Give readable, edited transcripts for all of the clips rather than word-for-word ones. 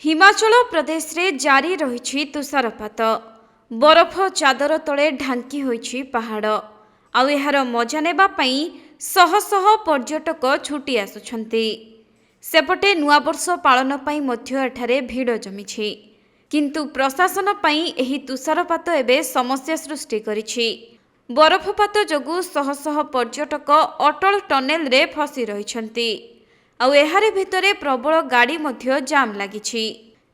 हिमाचल प्रदेश रे जारी रही तुषारपात। बरफ चादर तले ढांकी होइछि पहाड़। आउ एहार मजा नेबा पई शह शह पर्यटक छुटी आसुछंती। सेपटे नुआवर्ष पालन पई मध्य एठारे भीड़ जमिछि। किंतु प्रशासन पई एही तुषारपात एबे समस्या सृष्टि करिछि। बरफपात जोगु शह शह पर्यटक अटल टनेल रे फसी रहिछंती। आउ एहारे भितरे प्रबल गाड़ी मध्य जाम लागिछि।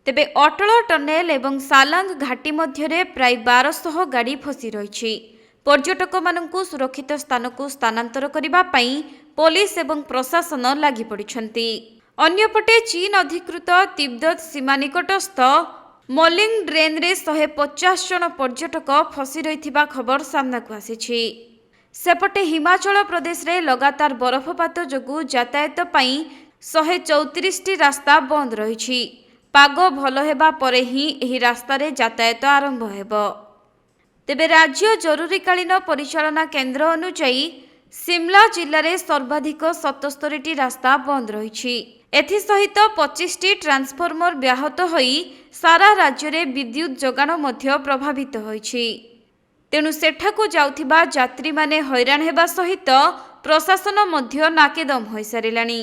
तेबे अटल टनेल एवं सालांग घाटी मध्यरे प्राय 1200 गाड़ी फसी रहिछि। पर्यटक माननकु सुरक्षित स्थान को स्थानांतर करिबा पई पुलिस एवं प्रशासन लागि पड़िछंती। अन्यपटे चीन अधिकृत तिब्बत सीमा निकटस्थ मोलिंग ड्रेन रे 150 जन पर्यटक फसी रहिथिबा खबर सामना को आसिछि। सेपटे हिमाचल प्रदेश रे लगातार बरफपात जोगु यातायात पई 134 टी रास्ता बंद रहिछि। पाग भल हेबा परे ही एही रास्ता रे यातायात आरंभ हेबो। तेबे राज्य जरूरीकालीन परिचालना केन्द्र अनुसायी शिमला जिल्ला रे सर्वाधिक 77 टी रास्ता बंद रहिछि। एथि सहित 25 टी ट्रांसफॉर्मर व्याहत होई सारा राज्य रे विद्युत जोगाण मध्य प्रभावित होइछि। तेणु सेठाकु जाउथिबा यात्री माने हैरान हेबा सहित प्रशासन मध्य नाकेदम होई सारिलानी।